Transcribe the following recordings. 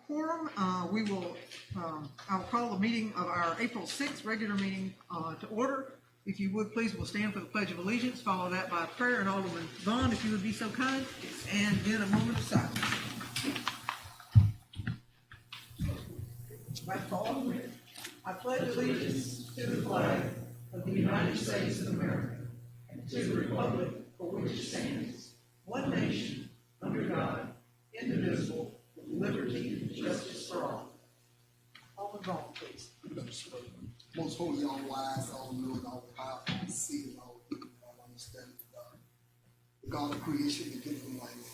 quorum. I'll call the meeting of our April 6th regular meeting to order. If you would, please, we'll stand for the Pledge of Allegiance, follow that by a prayer, and Alderman Vaughn, if you would be so kind, and then a moment of silence. I pledge allegiance to the flag of the United States of America and to the republic for which it stands, one nation, under God, indivisible, with liberty and justice for all. Alderman Vaughn, please. Most holy, all wise, all knowing, all powerful, all seeing, all hearing, all understanding God. The God of creation, the giver of life.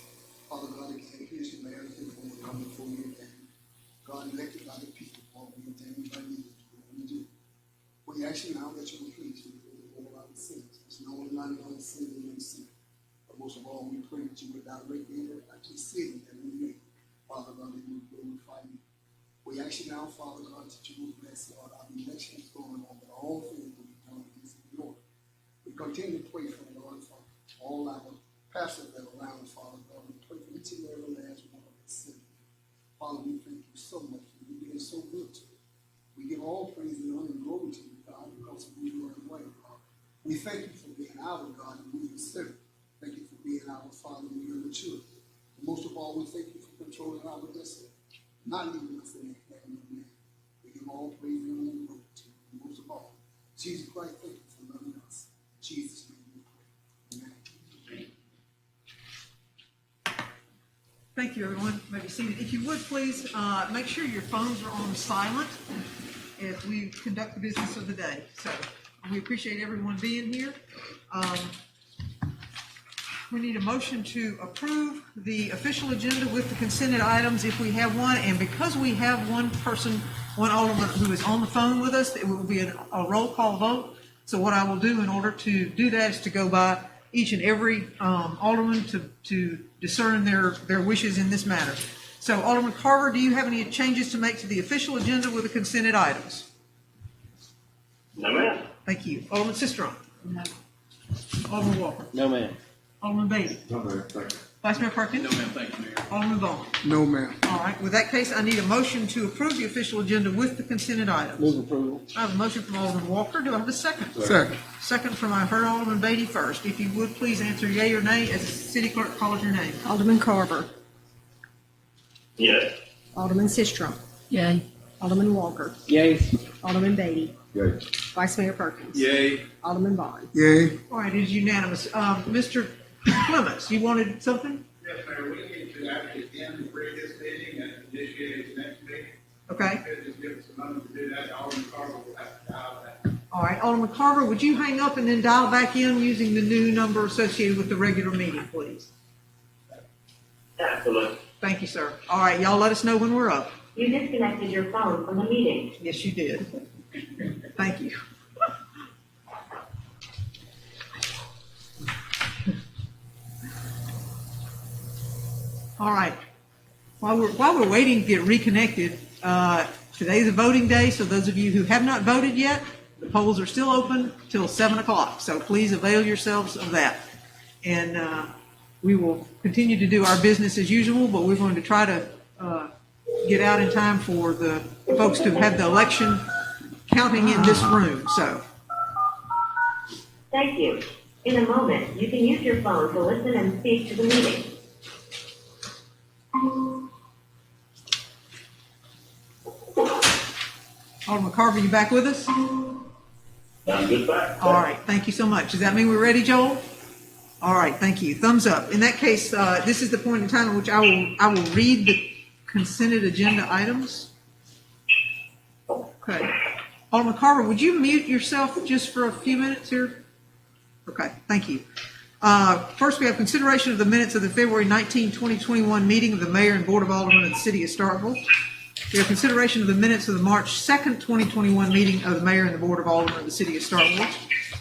Father God, again, here's your marriage and when we come before you again. God, elected by the people, all we intend by you to do what we do. We ask you now that you will please forgive all our sins. There's no one not known sin and unseen. But most of all, we pray that you would direct me at your sin and we make. Father God, that you would glorify you. We ask you now, Father God, that you will bless, Lord, our elections going on, but all things will be done against the Lord. We continue to pray for the Lord, for all our pastors that are around, Father God. We pray for each and every last one of us. Father, we thank you so much for you being so good to us. We give all praise and honor and glory to you, God, because of who you are and what you are. We thank you for being our God and we are servant. Thank you for being our Father and we are the children. And most of all, we thank you for controlling our destiny, not leaving us in the hand of man. We give all praise and honor and glory to you. And most of all, Jesus Christ, thank you for loving us. In Jesus' name we pray. Amen. Thank you, everyone. You may be seated. If you would, please make sure your phones are on silent as we conduct the business of the day. So we appreciate everyone being here. We need a motion to approve the official agenda with the consented items if we have one. And because we have one person, one alderman who is on the phone with us, it will be a roll call vote. So what I will do in order to do that is to go by each and every alderman to discern their wishes in this matter. So Alderman Carver, do you have any changes to make to the official agenda with the consented items? No, ma'am. Thank you. Alderman Sistron? No. Alderman Walker? No, ma'am. Alderman Beatty? No, ma'am. Thank you. Vice Mayor Perkins? No, ma'am. Thank you, Mayor. Alderman Vaughn? No, ma'am. All right. With that case, I need a motion to approve the official agenda with the consented items. Move approval. I have a motion from Alderman Walker. Do I have a second? Second. Second from I heard Alderman Beatty first. If you would, please answer yea or nay as the city clerk calls your name. Alderman Carver. Yes. Alderman Sistrom. Yay. Alderman Walker. Yay. Alderman Beatty. Yay. Vice Mayor Perkins. Yay. Alderman Vaughn. Yay. All right, it is unanimous. Mr. Clements, you wanted something? Yes, Mayor, we need to actually end the previous meeting and initiate the next meeting. Okay. Could just give us a moment to do that. Alderman Carver will have to dial that. All right, Alderman Carver, would you hang up and then dial back in using the new number associated with the regular meeting, please? Absolutely. Thank you, sir. All right, y'all let us know when we're up. You disconnected your phone from the meeting. Yes, you did. Thank you. All right. While we're waiting to get reconnected, today's a voting day, so those of you who have not voted yet, the polls are still open till 7 o'clock. So please avail yourselves of that. And we will continue to do our business as usual, but we're going to try to get out in time for the folks to have the election counting in this room. So. Thank you. In a moment, you can use your phone to listen and speak to the meeting. Alderman Carver, you back with us? I'm good back. All right, thank you so much. Does that mean we're ready, Joel? All right, thank you. Thumbs up. In that case, this is the point in time in which I will read the consented agenda items. Okay. Alderman Carver, would you mute yourself just for a few minutes here? Okay, thank you. First, we have consideration of the minutes of the February 19, 2021 meeting of the Mayor and Board of Aldermen of the City of Starkville. We have consideration of the minutes of the March 2nd, 2021 meeting of the Mayor and the Board of Aldermen of the City of Starkville.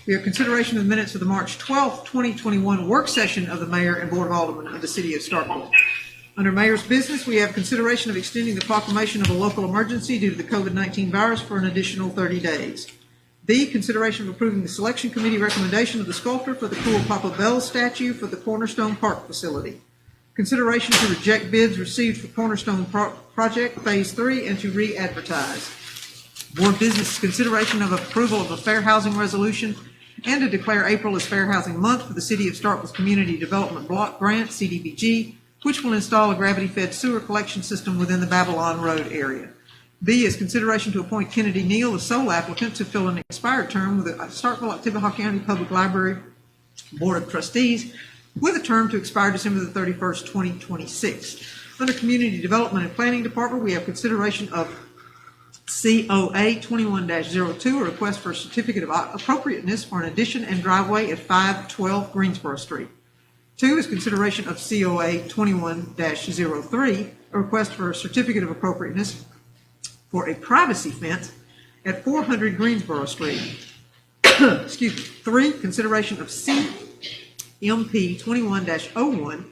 We have consideration of the minutes of the March 12th, 2021 work session of the Mayor and Board of Aldermen of the City of Starkville. Under Mayor's business, we have consideration of extending the proclamation of a local emergency due to the COVID-19 virus for an additional 30 days. D, consideration of approving the selection committee recommendation of the sculptor for the cool Papa Bell statue for the Cornerstone Park facility. Consideration to reject bids received for Cornerstone Project Phase 3 and to re-advertise. Board business consideration of approval of a fair housing resolution and to declare April as Fair Housing Month for the City of Starkville Community Development Block Grant, CDBG, which will install a gravity-fed sewer collection system within the Babylon Road area. B is consideration to appoint Kennedy Neal as sole applicant to fill an expired term with the Starkville-Oktibbeha County Public Library Board of Trustees with a term to expire December the 31st, 2026. Under Community Development and Planning Department, we have consideration of COA 21-02, a request for a certificate of appropriateness for an addition and driveway at 512 Greensboro Street. 2 is consideration of COA 21-03, a request for a certificate of appropriateness for a privacy fence at 400 Greensboro Street. Excuse me. 3, consideration of CMP 21-01,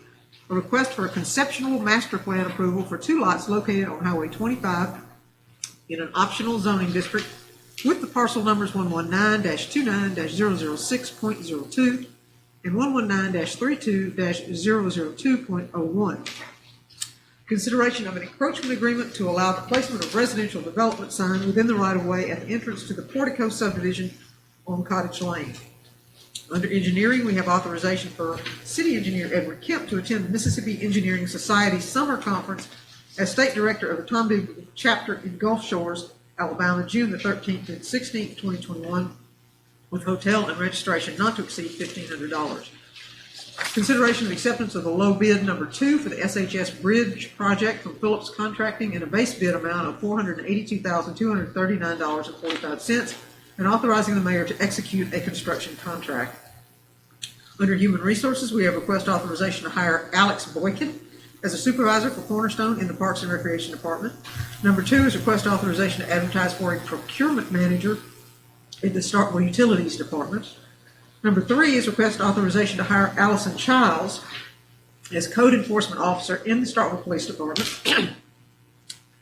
a request for a conceptual master plan approval for 2 lots located on Highway 25 in an optional zoning district with the parcel numbers 119-29-006.02 and 119-32-002.01. Consideration of an encroachment agreement to allow the placement of residential development sign within the right-of-way at the entrance to the Portico subdivision on Cottage Lane. Under engineering, we have authorization for City Engineer Edward Kemp to attend the Mississippi Engineering Society Summer Conference as State Director of the Tom Dugan Chapter in Gulf Shores, Alabama, June the 13th and 16th, 2021, with hotel and registration not to exceed $1,500. Consideration of acceptance of the low bid number 2 for the SHS Bridge project from Phillips Contracting in a base bid amount of $482,239.45 and authorizing the mayor to execute a construction contract. Under Human Resources, we have request authorization to hire Alex Boykin as a supervisor for Cornerstone in the Parks and Recreation Department. Number 2 is request authorization to advertise for a procurement manager in the Starkville Utilities Department. Number 3 is request authorization to hire Allison Childs as Code Enforcement Officer in the Starkville Police Department.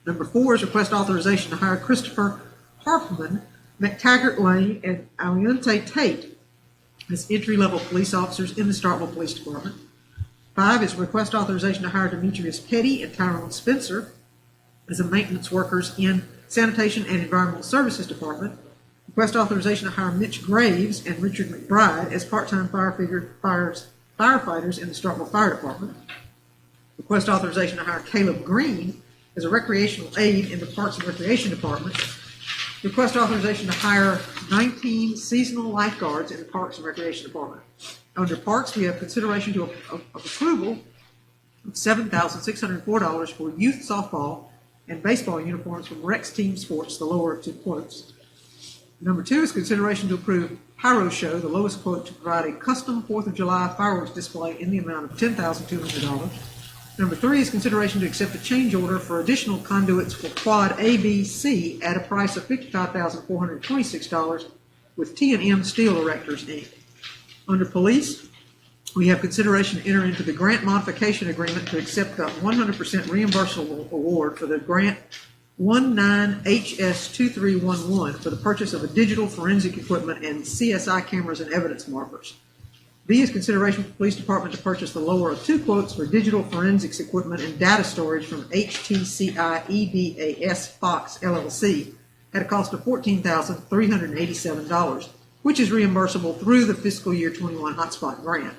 Number 4 is request authorization to hire Christopher Harpman, McTaggart Lane, and Aliante Tate as entry-level police officers in the Starkville Police Department. 5 is request authorization to hire Demetrius Petty and Tyrone Spencer as maintenance workers in Sanitation and Environmental Services Department. Request authorization to hire Mitch Graves and Richard McBride as part-time firefighters in the Starkville Fire Department. Request authorization to hire Caleb Green as a recreational aide in the Parks and Recreation Department. Request authorization to hire 19 seasonal lifeguards in the Parks and Recreation Department. Under Parks, we have consideration of approval of $7,604 for youth softball and baseball uniforms from Rex Team Sports, the lower of 2 quotes. Number 2 is consideration to approve Pyro Show, the lowest quote, to provide a custom 4th of July fireworks display in the amount of $10,200. Number 3 is consideration to accept a change order for additional conduits for Quad ABC at a price of $55,426 with T&M Steel Erectors, Inc. Under Police, we have consideration to enter into the grant modification agreement to accept the 100% reimbursable award for the grant 19HS2311 for the purchase of a digital forensic equipment and CSI cameras and evidence markers. B is consideration for the Police Department to purchase the lower of 2 quotes for digital forensics equipment and data storage from HTCI EBAS Fox LLC at a cost of $14,387, which is reimbursable through the fiscal year 21 hotspot grant.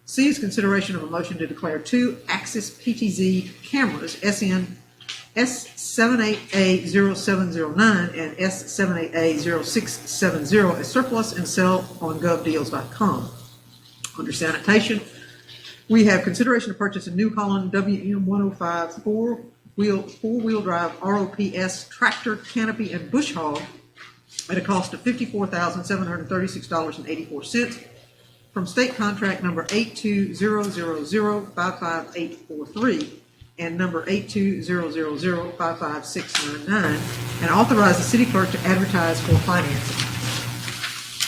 C is consideration of a motion to declare 2 Axis PTZ cameras, SN S78A0709 and S78A0670 as surplus and sell on govdeals.com. Under Sanitation, we have consideration to purchase a New Holland WM105 four-wheel drive ROPS tractor, canopy, and bush hog at a cost of $54,736.84 from state contract number 8200055843 and number 8200055699, and authorize the city clerk to advertise for financing.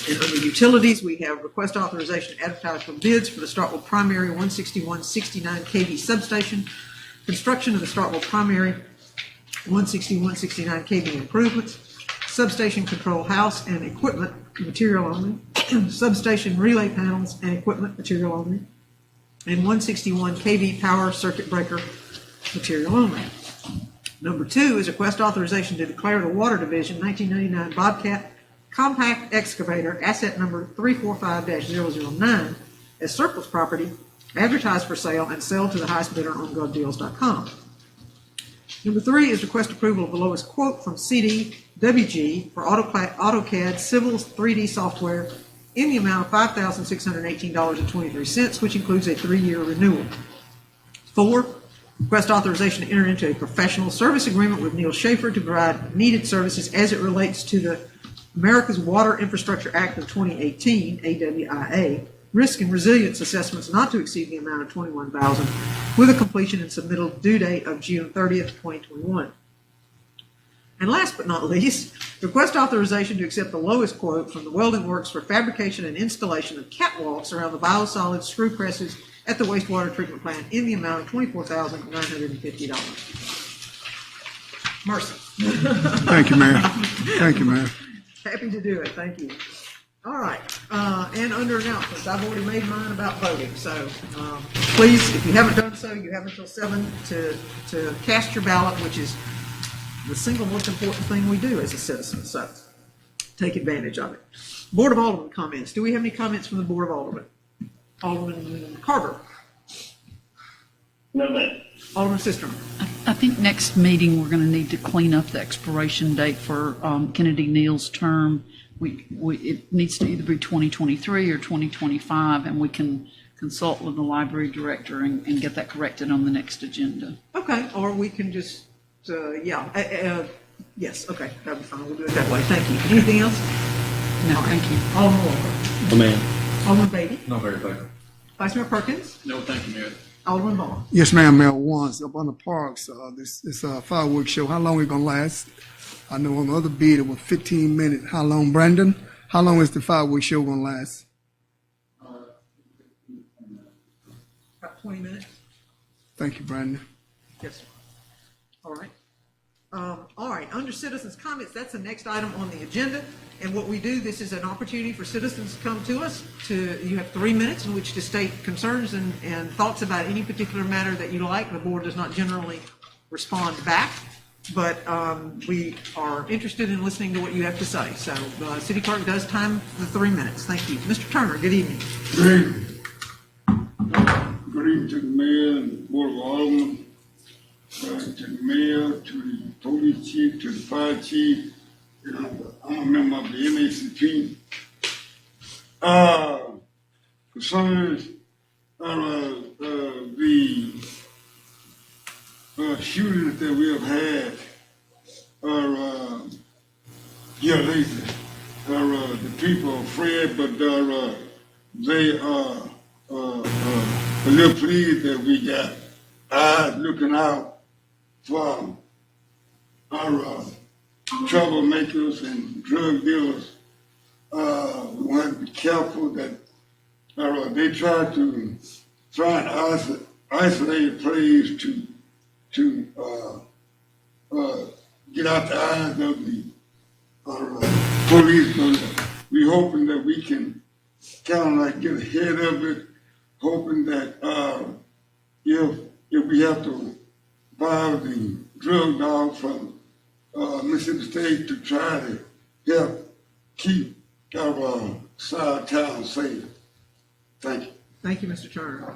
And under Utilities, we have request authorization to advertise for bids for the Starkville Primary 16169 kV substation, construction of the Starkville Primary 16169 kV improvements, substation control house and equipment material only, substation relay panels and equipment material only, and 161 kV power circuit breaker material only. Number 2 is request authorization to declare the Water Division 1999 Bobcat compact excavator, asset number 345-009, as surplus property, advertised for sale, and sell to the highest bidder on govdeals.com. Number 3 is request approval of the lowest quote from CDWG for AutoCAD Civil 3D software in the amount of $5,618.23, which includes a 3-year renewal. 4, request authorization to enter into a professional service agreement with Neil Schaefer to provide needed services as it relates to the America's Water Infrastructure Act of 2018, AWIA, risk and resilience assessments not to exceed the amount of $21,000, with a completion and submittal due date of June 30th, 2021. And last but not least, request authorization to accept the lowest quote from the Welding Works for fabrication and installation of catwalks around the biosolid screw presses at the wastewater treatment plant in the amount of $24,950. Mercy. Thank you, Mayor. Thank you, Mayor. Happy to do it. Thank you. All right. And under announcements, I've already made mine about voting. So please, if you haven't done so, you have until 7 to cast your ballot, which is the single most important thing we do as a citizen. So take advantage of it. Board of Aldermen comments. Do we have any comments from the Board of Aldermen? Alderman Carver. No, ma'am. Alderman Sistrom. I think next meeting, we're going to need to clean up the expiration date for Kennedy Neal's term. It needs to either be 2023 or 2025, and we can consult with the library director and get that corrected on the next agenda. Okay, or we can just, yes, okay, that'll be fine. We'll do it that way. Thank you. Anything else? No, thank you. Alderman Walker. No, ma'am. Alderman Beatty. No, very thank you. Vice Mayor Perkins. No, thank you, Mayor. Alderman Vaughn. Yes, ma'am, Mayor. Once up on the parks, this fireworks show, how long is it going to last? I know on the other bid it was 15 minutes. How long, Brandon? How long is the fireworks show going to last? About 20 minutes. Thank you, Brandon. Yes, sir. All right. All right, under citizens' comments, that's the next item on the agenda. And what we do, this is an opportunity for citizens to come to us. You have 3 minutes in which to state concerns and thoughts about any particular matter that you like. The board does not generally respond back, but we are interested in listening to what you have to say. So the city clerk does time the 3 minutes. Thank you. Mr. Turner, good evening. Good evening. Good evening to the mayor and the board of aldermen, to the mayor, to the police chief, to the fire chief. I'm a member of the MACP. Concerns the shootings that we have had here lately. The people are afraid, but they are a little pleased that we got eyes looking out for our troublemakers and drug dealers. We want to be careful that they try and isolate a place to get out the eyes of the police. But we're hoping that we can kind of like get ahead of it, hoping that if we have to buy the drug dog from Mississippi State to try to help keep our side town safe. Thank you. Thank you, Mr. Turner.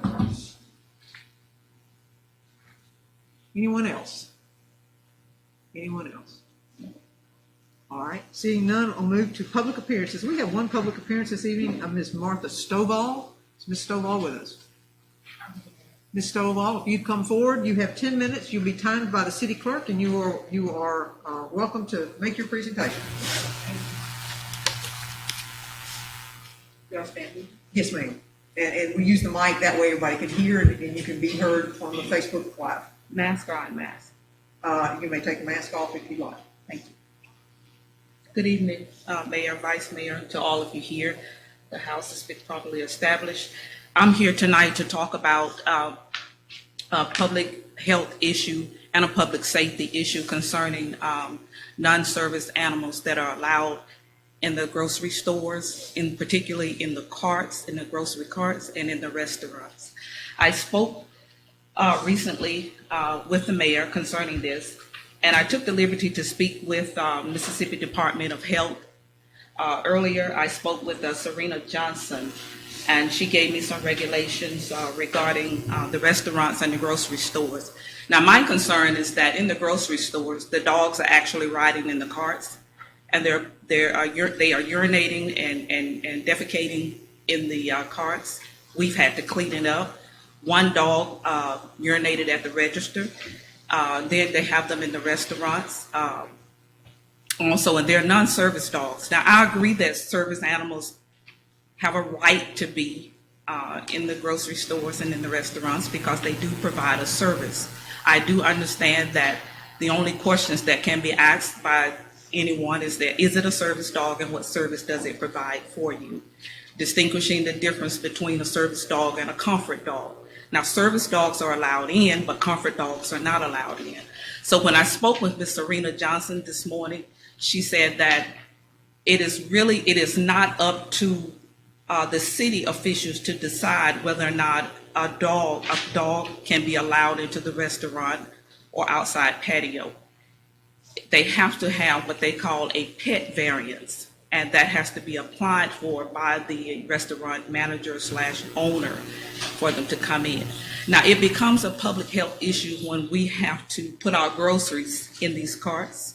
Anyone else? Anyone else? All right. Seeing none, I'll move to public appearances. We have one public appearance this evening of Ms. Martha Stovall. Is Ms. Stovall with us? Ms. Stovall, if you'd come forward, you have 10 minutes. You'll be timed by the city clerk, and you are welcome to make your presentation. Y'all standing? Yes, ma'am. And we use the mic, that way everybody can hear and you can be heard on the Facebook Live. Mask on, mask. You may take the mask off if you like. Thank you. Good evening, Mayor, Vice Mayor, to all of you here. The House has been properly established. I'm here tonight to talk about a public health issue and a public safety issue concerning non-service animals that are allowed in the grocery stores, in particularly in the carts, in the grocery carts, and in the restaurants. I spoke recently with the mayor concerning this, and I took the liberty to speak with Mississippi Department of Health. Earlier, I spoke with Serena Johnson, and she gave me some regulations regarding the restaurants and the grocery stores. Now, my concern is that in the grocery stores, the dogs are actually riding in the carts, and they are urinating and defecating in the carts. We've had to clean it up. One dog urinated at the register. Then they have them in the restaurants. Also, and they're non-service dogs. Now, I agree that service animals have a right to be in the grocery stores and in the restaurants because they do provide a service. I do understand that the only questions that can be asked by anyone is that, is it a service dog and what service does it provide for you? Distinguishing the difference between a service dog and a comfort dog. Now, service dogs are allowed in, but comfort dogs are not allowed in. So when I spoke with Ms. Serena Johnson this morning, she said that it is not up to the city officials to decide whether or not a dog can be allowed into the restaurant or outside patio. They have to have what they call a pet variance, and that has to be applied for by the restaurant manager / owner for them to come in. Now, it becomes a public health issue when we have to put our groceries in these carts,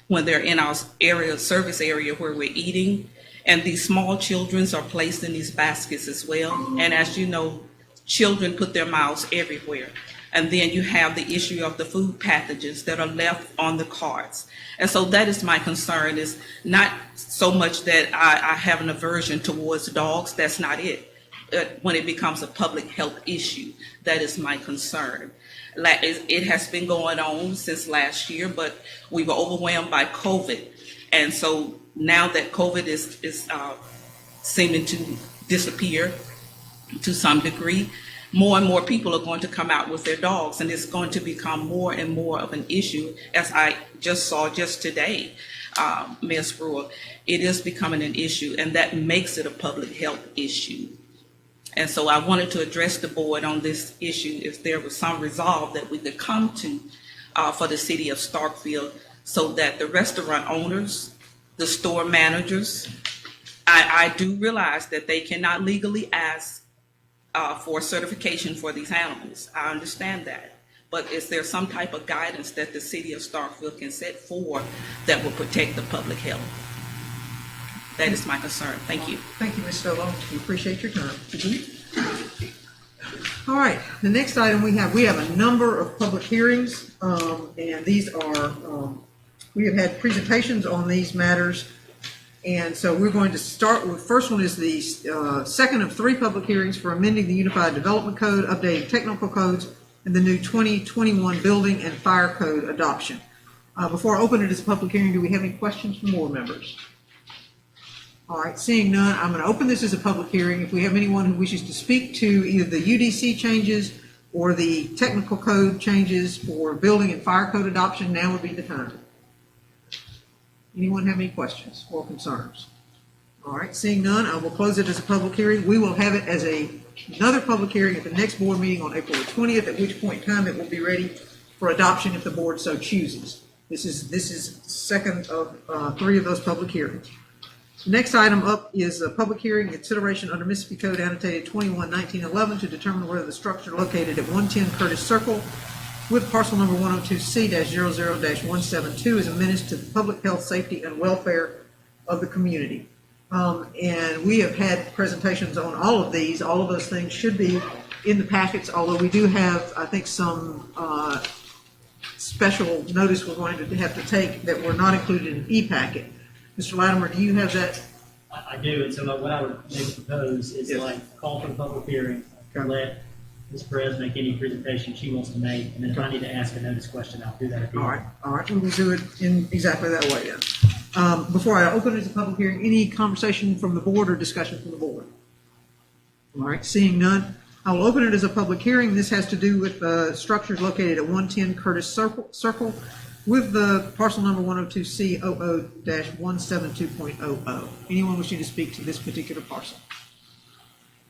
when they're in our service area where we're eating, and these small children are placed in these baskets as well. And as you know, children put their mouths everywhere. And then you have the issue of the food pathogens that are left on the carts. And so that is my concern, is not so much that I have an aversion towards dogs. That's not it. When it becomes a public health issue, that is my concern. It has been going on since last year, but we were overwhelmed by COVID. And so now that COVID is seeming to disappear to some degree, more and more people are going to come out with their dogs, and it's going to become more and more of an issue, as I just saw just today, Ms. Brewer. It is becoming an issue, and that makes it a public health issue. And so I wanted to address the board on this issue, if there was some resolve that we could come to for the city of Starkville, so that the restaurant owners, the store managers, I do realize that they cannot legally ask for certification for these animals. I understand that. But is there some type of guidance that the city of Starkville can set forth that will protect the public health? That is my concern. Thank you. Thank you, Ms. Stovall. We appreciate your time. All right, the next item we have a number of public hearings, and these are, we have had presentations on these matters. And so we're going to start with, first one is the second of 3 public hearings for amending the Unified Development Code, updating technical codes, and the new 2021 Building and Fire Code adoption. Before I open it as a public hearing, do we have any questions from board members? All right, seeing none, I'm going to open this as a public hearing. If we have anyone who wishes to speak to either the UDC changes or the technical code changes for building and fire code adoption, now would be the time. Anyone have any questions or concerns? All right, seeing none, I will close it as a public hearing. We will have it as another public hearing at the next board meeting on April the 20th, at which point in time it will be ready for adoption if the board so chooses. This is second of 3 of those public hearings. The next item up is a public hearing consideration under Mississippi Code annotated 21-1911 to determine whether the structure located at 110 Curtis Circle with parcel number 102C-00-172 is a menace to the public health, safety, and welfare of the community. And we have had presentations on all of these. All of those things should be in the packets, although we do have, I think, some special notice we're going to have to take that were not included in the e-packet. Mr. Latimer, do you have that? I do, and so what I would maybe propose is call for the public hearing, let Ms. Perez make any presentation she wants to make, and then if I need to ask a notice question, I'll do that at the end. All right, we will do it in exactly that way then. Before I open it as a public hearing, any conversation from the board or discussion from the board? All right, seeing none, I will open it as a public hearing. This has to do with structures located at 110 Curtis Circle with the parcel number 102C00-172.00. Anyone wishing to speak to this particular parcel?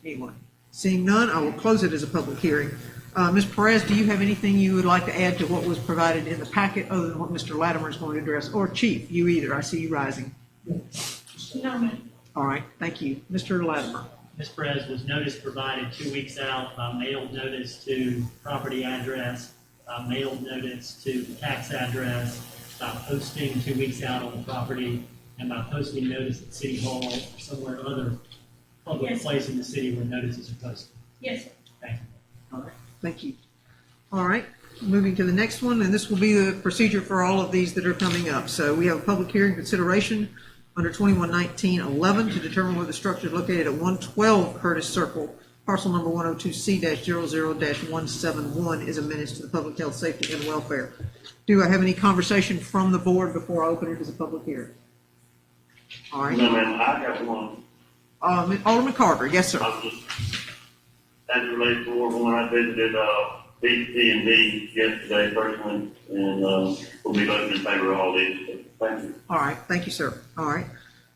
Anyone? Seeing none, I will close it as a public hearing. Ms. Perez, do you have anything you would like to add to what was provided in the packet other than what Mr. Latimer is going to address? Or Chief, you either. I see you rising. No, ma'am. All right, thank you. Mr. Latimer. Ms. Perez, was notice provided 2 weeks out, mailed notice to property address, mailed notice to the tax address, by posting 2 weeks out on the property, and by posting notice at City Hall or somewhere other public Yes. place in the city where notices are posted. Yes, sir. Thank you. All right, thank you. All right, moving to the next one, and this will be the procedure for all of these that are coming up. So we have a public hearing consideration under 211911 to determine whether the structure is located at 112 Curtis Circle, parcel number 102C-00-171 is a menace to the public health, safety, and welfare. Do I have any conversation from the board before I open it as a public hearing? All right. No, ma'am, I got one. Alderman Carter, yes, sir. I'm just, as it relates to when I visited, B&B yesterday personally, and, we'll be voting in favor of all these. So, thank you. All right, thank you, sir. All right.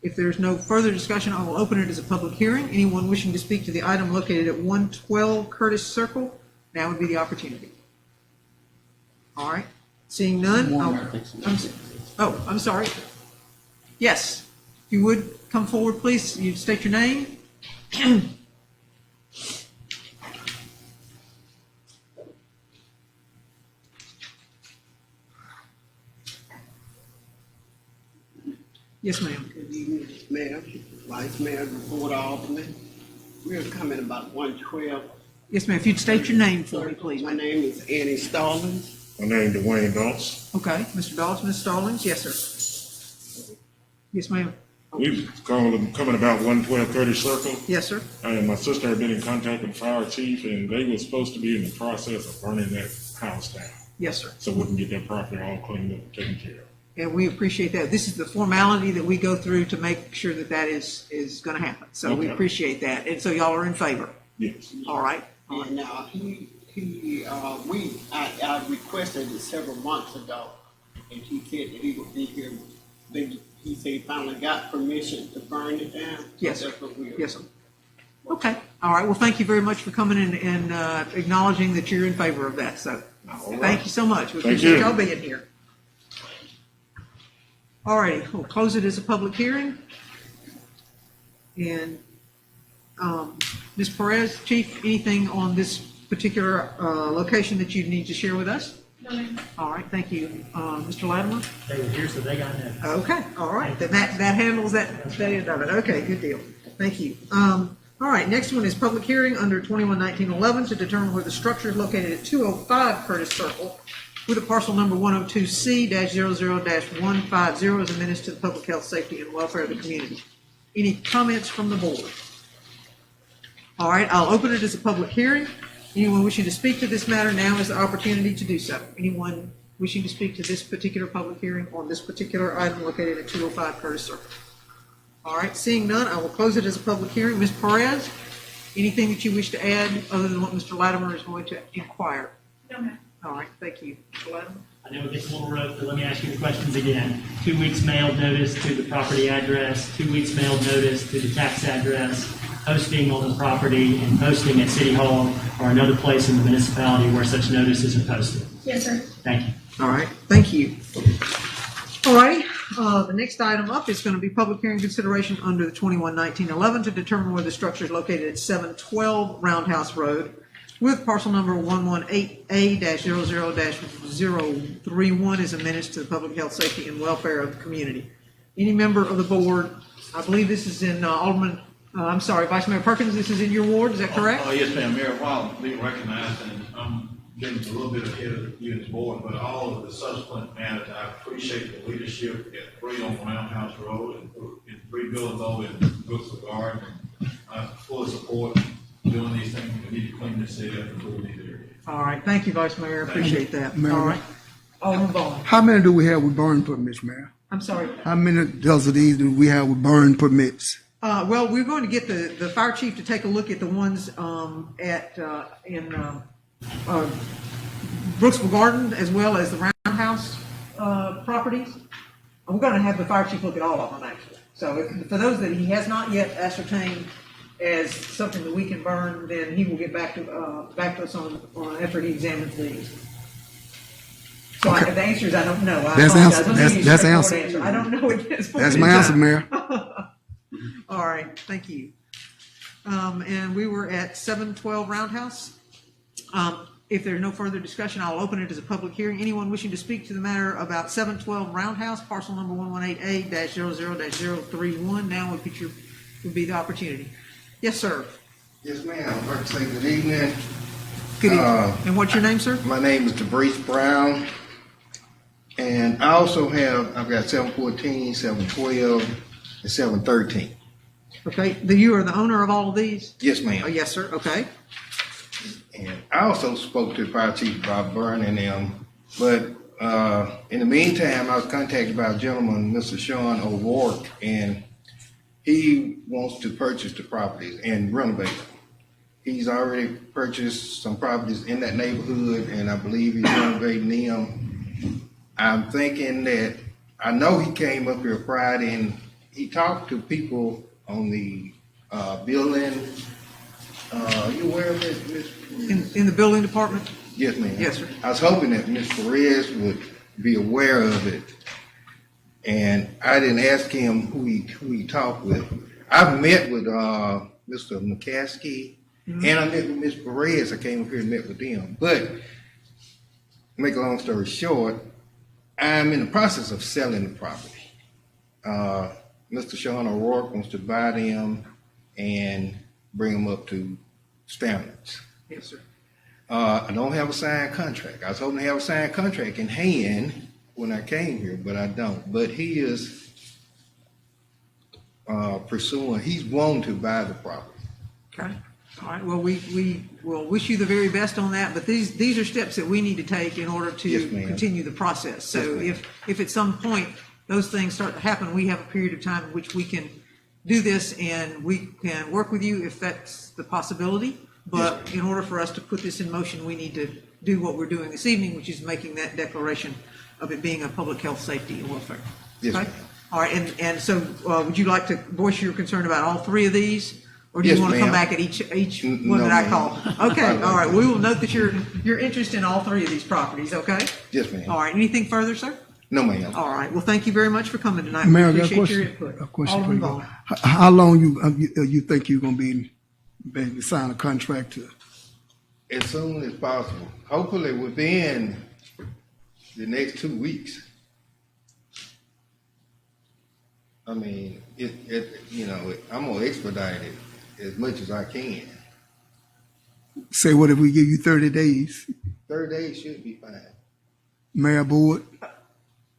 If there's no further discussion, I will open it as a public hearing. Anyone wishing to speak to the item located at 112 Curtis Circle, now would be the opportunity. All right. Seeing none, I'm sorry. Yes, if you would come forward, please. You state your name. Yes, ma'am. Good evening, Mayor, Vice Mayor of the Board of Aldermen. We're coming about 112. Yes, ma'am. If you'd state your name for me, please. My name is Annie Stallings. My name is Dwayne Dawes. Okay, Mr. Dawes, Ms. Stallings, yes, sir. Yes, ma'am. We coming about 112 Curtis Circle. Yes, sir. And my sister had been in contact with the fire chief, and they were supposed to be in the process of burning that house down. Yes, sir. So we can get that property all cleaned up and taken care of. And we appreciate that. This is the formality that we go through to make sure that that is going to happen. So we Okay. appreciate that. And so y'all are in favor. Yes. All right. And I requested it several months ago, and he said that he would be here. He said he finally got permission to burn it down. So Yes, sir. that's what we're. Yes, sir. Okay. All right. Well, thank you very much for coming in and acknowledging that you're in favor of that. So thank you so much. We Thank appreciate you. y'all being here. All righty. We'll close it as a public hearing. And Ms. Perez, Chief, anything on this particular location that you need to share with us? No, ma'am. All right. Thank you. Mr. Latimer? They were here, so they got notice. Okay, all right, then that handles that end of it. Okay, good deal. Thank you. All right, next one is public hearing under 211911 to determine where the structure is located at 205 Curtis Circle with a parcel number 102C-00-150 as a menace to the public health, safety, and welfare of the community. Any comments from the board? All right, I'll open it as a public hearing. Anyone wishing to speak to this matter, now is the opportunity to do so. Anyone wishing to speak to this particular public hearing on this particular item located at 205 Curtis Circle? All right, seeing none, I will close it as a public hearing. Ms. Perez, anything that you wish to add other than what Mr. Latimer is going to inquire? No, ma'am. All right, thank you. Mr. Latimer? I know it gets a little rough, but let me ask you the questions again. 2 weeks mailed notice to the property address, 2 weeks mailed notice to the tax address, posting on the property and posting at City Hall or another place in the municipality where such notices are posted. Yes, sir. Thank you. All right, thank you. All righty, the next item up is going to be public hearing consideration under the 211911 to determine where the structure is located at 712 Roundhouse Road with parcel number 118A-00-031 as a menace to the public health, safety, and welfare of the community. Any member of the board, I believe this is in Vice Mayor Perkins, this is in your ward, is that correct? Yes, ma'am. Mayor, while being recognized, and I'm getting a little bit ahead of you as board, but all of the subsequent matters, I appreciate the leadership at 3 on Roundhouse Road and 3 buildings over in Brooksville Garden. I fully support doing these things. We need to clean this area up and improve these areas. All right, thank you, Vice Mayor, I appreciate that. Mayor. All right. Alderman Vaughn. How many do we have with burn permits, Mayor? I'm sorry. How many dozen of these do we have with burn permits? Well, we're going to get the fire chief to take a look at the ones in Brooksville Garden as well as the Roundhouse properties. I'm gonna have the fire chief look at all of them, actually. So for those that he has not yet ascertained as something that we can burn, then he will get back to us on after he examines these. So the answer is I don't know. I That's apologize. answer. I'm giving you a That's straightforward answer. I don't know at this point. That's in my answer, time. Mayor. All right, thank you. And we were at 712 Roundhouse. If there's no further discussion, I'll open it as a public hearing. Anyone wishing to speak to the matter about 712 Roundhouse, parcel number 118A-00-031, now would be the opportunity. Yes, sir. Yes, ma'am. I'd like to say good evening. Good evening. And what's your name, sir? My name is DeBrice Brown. And I also I've got 714, 712, and 713. Okay, you are the owner of all of these? Yes, ma'am. Oh, yes, sir. Okay. And I also spoke to the fire chief about burning them. But in the meantime, I was contacted by a gentleman, Mr. Sean O'Rourke, and he wants to purchase the properties and renovate them. He's already purchased some properties in that neighborhood, and I believe he's renovating them. I'm thinking that, I know he came up here Friday and he talked to people on the building. You aware of it, Ms.? In the building department? Yes, ma'am. Yes, sir. I was hoping that Ms. Perez would be aware of it. And I didn't ask him who he talked with. I've met with Mr. McCaskey, and I met with Ms. Perez. I came up here and met with them. But make a long story short, I'm in the process of selling the property. Mr. Sean O'Rourke wants to buy them and bring them up to standards. Yes, sir. I don't have a signed contract. I was hoping to have a signed contract in hand when I came here, but I don't. But he is pursuing, he's wanting to buy the property. Okay. All right. Well, we will wish you the very best on that, but these are steps that we need to take in order to Yes, ma'am. continue the process. So Yes, if at some point those things start to happen, we have a period of time in which we can do this and we can work with you if that's the possibility. But in order for us to put this in motion, we need to do what we're doing this evening, which is making that declaration of it being a public health, safety, and welfare. Yes, Okay? ma'am. All right. And so would you like to voice your concern about all three of these? Or do Yes, you want to come ma'am. back at each one No, that I ma'am. call? Okay, all right. We will note that your interest in all three of these properties, okay? Yes, ma'am. All right. Anything further, sir? No, ma'am. All right. Well, thank you very much for coming tonight. Mayor, I We got a appreciate your question. input. A question for Alderman you. Vaughn. How long you think you're gonna be able to sign a contract to? As soon as possible. Hopefully within the next 2 weeks. I mean, I'm gonna expedite it as much as I can. Say what if we give you 30 days? 30 days should be fine. Mayor Board,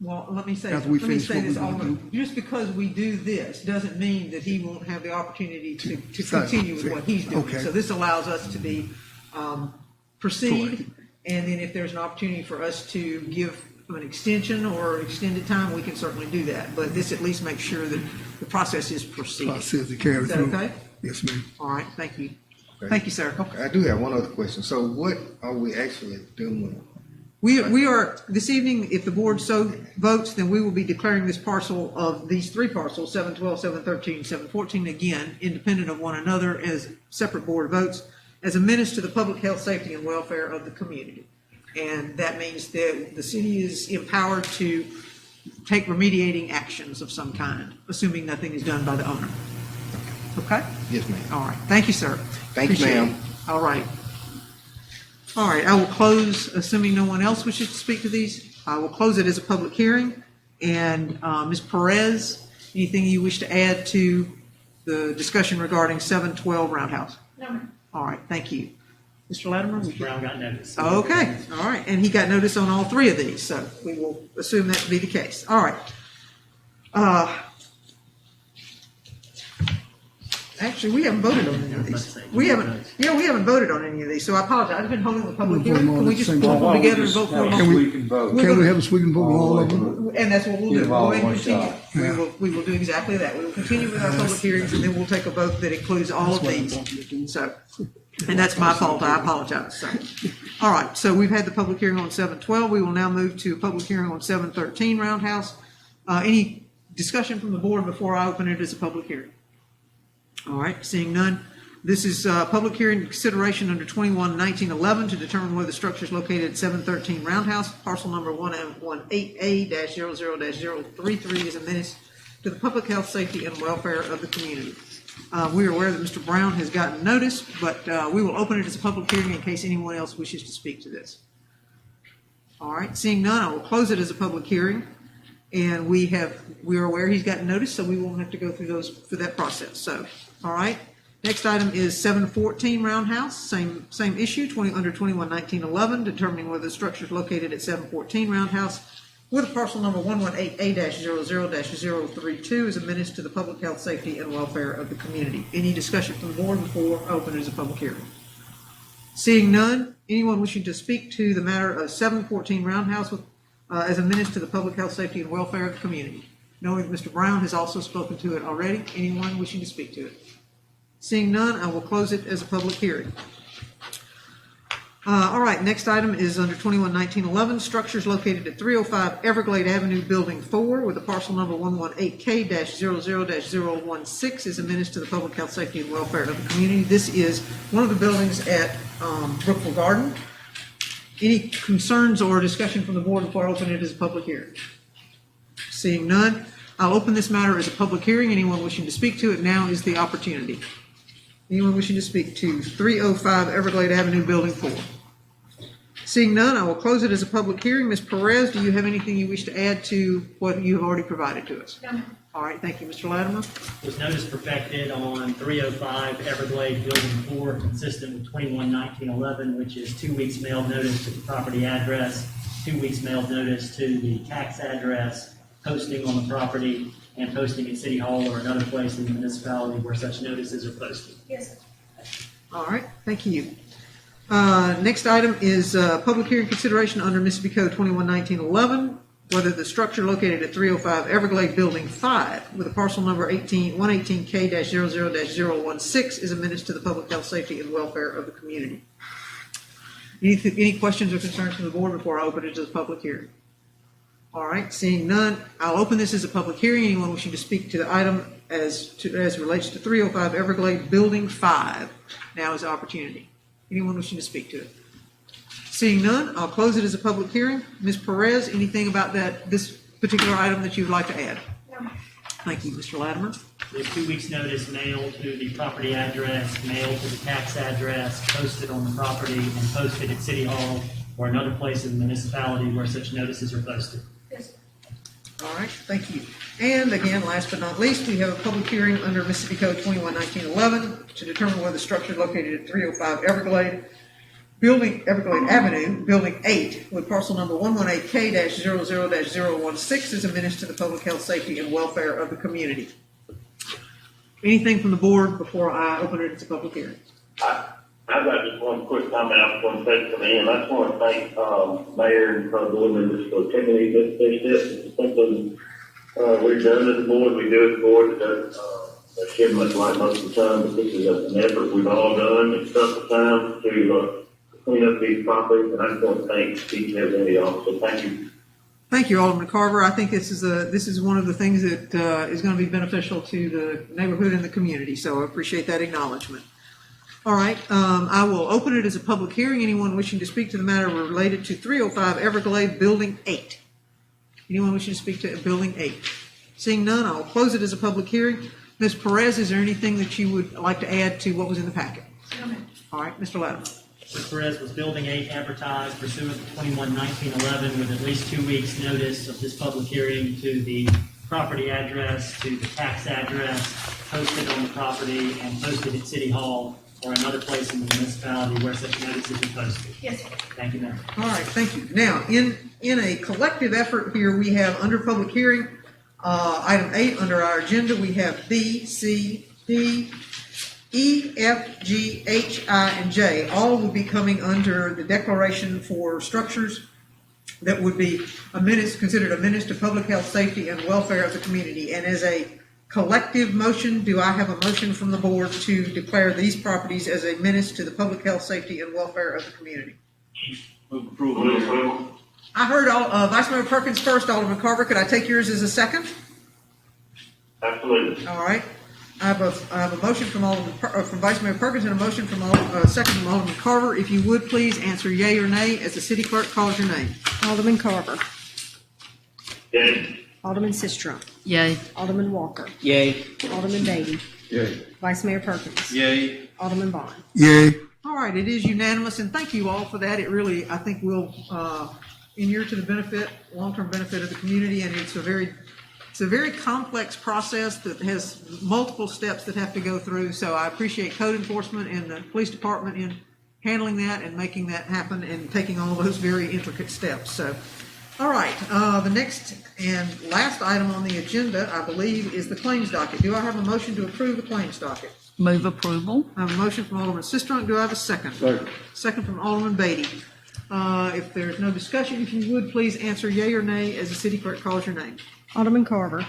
Well, let me say, After we let me finish say what this, we're gonna Alderman. Just because we do this doesn't mean that he won't have the opportunity to Sign. continue with what he's doing. Okay. So this allows us to be, proceed. And then if there's an opportunity for us to give an extension or extended time, we can certainly do that. But this at least makes sure that the process is proceeding. process to carry Is that through. okay? Yes, ma'am. All right, thank you. Okay. Thank you, sir. Okay, I do have one other question. So what are we actually doing? We are, this evening, if the board so votes, then we will be declaring this parcel of these three parcels, 712, 713, 714, again, independent of one another as separate board votes, as a menace to the public health, safety, and welfare of the community. And that means that the city is empowered to take remediating actions of some kind, assuming nothing is done by the owner. Okay? Yes, ma'am. All right. Thank you, sir. Thank you, Appreciate ma'am. it. All right. All right, I will close, assuming no one else wishes to speak to these, I will close it as a public hearing. And Ms. Perez, anything you wish to add to the discussion regarding 712 Roundhouse? No, ma'am. All right, thank you. Mr. Latimer? Mr. Brown got notice. Okay, all right, and he got notice on all three of these, so we will assume that to be the case. All right. Actually, we haven't voted on any of these. We haven't voted on any of these, so I apologize. I've been holding the public We'll vote hearing. them all Can we at the just same pull time. them together and vote for them? Can we, We're can gonna- we have a sweeping vote on all of them? And that's what we'll do. Get them Go all ahead in and one continue. shot. We will do exactly that. We will continue with our public hearings, and then we'll take a vote that includes all of these. So, and that's my fault. I apologize. So, All right, so we've had the public hearing on 712. We will now move to a public hearing on 713 Roundhouse. Any discussion from the board before I open it as a public hearing? All right, seeing none. This is public hearing consideration under 21-1911 to determine whether the structure is located at 713 Roundhouse, parcel number 118A-00-033 is a menace to the public health, safety, and welfare of the community. We are aware that Mr. Brown has gotten notice, but we will open it as a public hearing in case anyone else wishes to speak to this. All right, seeing none, I will close it as a public hearing. And we are aware he's gotten notice, so we won't have to go through those for that process. So, all right. Next item is 714 Roundhouse, same issue, under 21-1911, determining whether the structure is located at 714 Roundhouse with a parcel number 118A-00-032 is a menace to the public health, safety, and welfare of the community. Any discussion from the board before I open it as a public hearing? Seeing none, anyone wishing to speak to the matter of 714 Roundhouse as a menace to the public health, safety, and welfare of the community? Knowing that Mr. Brown has also spoken to it already, anyone wishing to speak to it? Seeing none, I will close it as a public hearing. All right, next item is under 21-1911, structures located at 305 Everglade Avenue, Building 4, with a parcel number 118K-00-016 is a menace to the public health, safety, and welfare of the community. This is one of the buildings at Brookville Garden. Any concerns or discussion from the board before I open it as a public hearing? Seeing none, I'll open this matter as a public hearing. Anyone wishing to speak to it, now is the opportunity. Anyone wishing to speak to 305 Everglade Avenue, Building 4? Seeing none, I will close it as a public hearing. Ms. Perez, do you have anything you wish to add to what you have already provided to us? No. All right, thank you. Mr. Latimer? Was notice perfected on 305 Everglade Building 4, consistent with 21-1911, which is 2 weeks mailed notice to the property address, 2 weeks mailed notice to the tax address, posting on the property, and posting at City Hall or another place in the municipality where such notices are posted. Yes, sir. All right, thank you. Next item is public hearing consideration under Mississippi Code 21-1911, whether the structure located at 305 Everglade Building 5 with a parcel number 118K-00-016 is a menace to the public health, safety, and welfare of the community. Any questions or concerns from the board before I open it to the public hearing? All right, seeing none, I'll open this as a public hearing. Anyone wishing to speak to the item as relates to 305 Everglade Building 5, now is the opportunity. Anyone wishing to speak to it? Seeing none, I'll close it as a public hearing. Ms. Perez, anything about this particular item that you'd like to add? No. Thank you, Mr. Latimer. There's 2 weeks notice mailed to the property address, mailed to the tax address, posted on the property, and posted at City Hall or another place in the municipality where such notices are posted. Yes, sir. All right, thank you. And again, last but not least, we have a public hearing under Mississippi Code 21-1911 to determine whether the structure located at 305 Everglade Avenue, Building 8, with parcel number 118K-00-016 is a menace to the public health, safety, and welfare of the community. Anything from the board before I open it as a public hearing? I've got just one quick comment I want to say to the end. I just want to thank Mayor and board members for taking these steps. It's something we've done as a board. We do as a board. It doesn't shed much light most of the time, but this is an effort we've all done. It's tough at times to clean up these properties, and I just want to thank each and every one of y'all. So thank you. Thank you, Alderman Carver. I think this is one of the things that is going to be beneficial to the neighborhood and the community. So I appreciate that acknowledgement. All right, I will open it as a public hearing. Anyone wishing to speak to the matter related to 305 Everglade Building 8? Anyone wishing to speak to Building 8? Seeing none, I'll close it as a public hearing. Ms. Perez, is there anything that you would like to add to what was in the packet? No, ma'am. All right, Mr. Latimer. Ms. Perez, was Building 8 advertised pursuant to 21-1911 with at least 2 weeks notice of this public hearing to the property address, to the tax address, posted on the property, and posted at City Hall or another place in the municipality where such notices are posted? Yes, sir. Thank you, ma'am. All right, thank you. Now, in a collective effort here, we have under public hearing, item 8 under our agenda, we have B, C, D, E, F, G, H, I, and J. All will be coming under the declaration for structures that would be considered a menace to public health, safety, and welfare of the community. And as a collective motion, do I have a motion from the board to declare these properties as a menace to the public health, safety, and welfare of the community? Move approval. I heard Vice Mayor Perkins first, Alderman Carver. Could I take yours as a second? Absolutely. All right. I have a motion from from Vice Mayor Perkins and a motion from second from Alderman Carver. If you would please answer yea or nay as the city clerk calls your name. Alderman Carver. Yay. Alderman Sistrum. Yay. Alderman Walker. Yay. Alderman Beatty. Yay. Vice Mayor Perkins. Yay. Alderman Vaughn. Yay. All right, it is unanimous, and thank you all for that. It really, I think, will inure to the benefit, long-term benefit of the community, and it's a very complex process that has multiple steps that have to go through. So I appreciate code enforcement and the police department in handling that and making that happen and taking all those very intricate steps. So, all right, the next and last item on the agenda, I believe, is the claims docket. Do I have a motion to approve the claims docket? Move approval. I have a motion from Alderman Sistrunk. Do I have a second? Second. Second from Alderman Beatty. If there's no discussion, if you would, please answer yea or nay as the city clerk calls your name. Alderman Carver.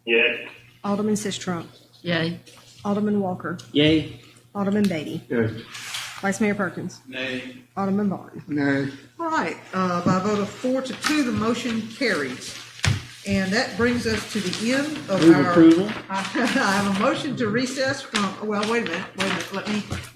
Yes. Alderman Sistrum. Yay. Alderman Walker. Yay. Alderman Beatty. Yay. Vice Mayor Perkins. Nay. Alderman Vaughn. Nay. All right, by a vote of 4-2, the motion carries. And that brings us to the end of Move our. approval. I have a motion to recess from, well, wait a minute.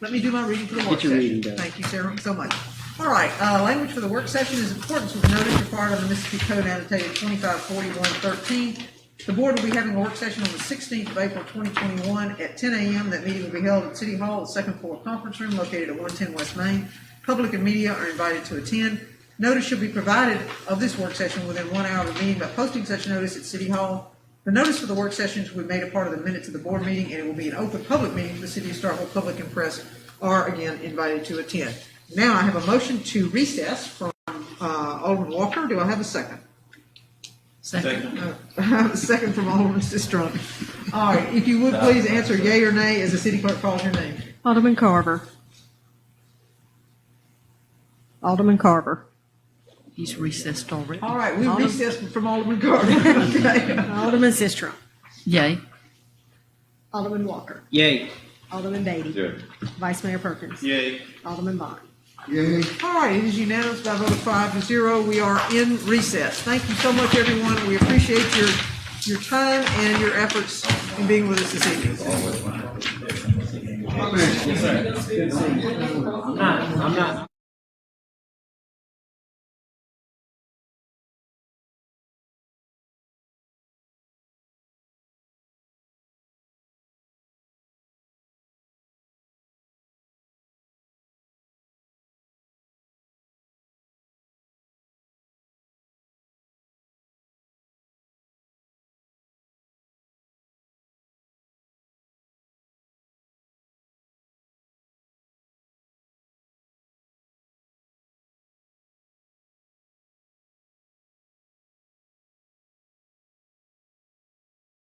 Let me do my reading for the work Get your session. reading done. Thank you, Sarah, so much. All right, language for the work session is in accordance with the notice required under Mississippi Code annotated 254113. The board will be having a work session on the 16th of April 2021 at 10 a.m. That meeting will be held at City Hall, the second floor conference room located at 110 West Main. Public and media are invited to attend. Notice should be provided of this work session within 1 hour of the meeting by posting such notice at City Hall. The notice for the work sessions will be made a part of the minutes of the board meeting, and it will be an open public meeting for the City of Starkville public and press are again invited to attend. Now I have a motion to recess from Alderman Walker. Do I have a second? Second. I have a second from Alderman Sistrunk. All right, if you would please answer yea or nay as the city clerk calls your name. Alderman Carver. Alderman Carver. He's recessed already. All right, we recessed from Alderman Carter. Okay. Alderman Sistrum. Yay. Alderman Walker. Yay. Alderman Beatty. Yay. Vice Mayor Perkins. Yay. Alderman Vaughn. Yay. All right, it is unanimous by a vote of 5-0. We are in recess. Thank you so much, everyone. We appreciate your time and your efforts in being with us this evening. I'm not.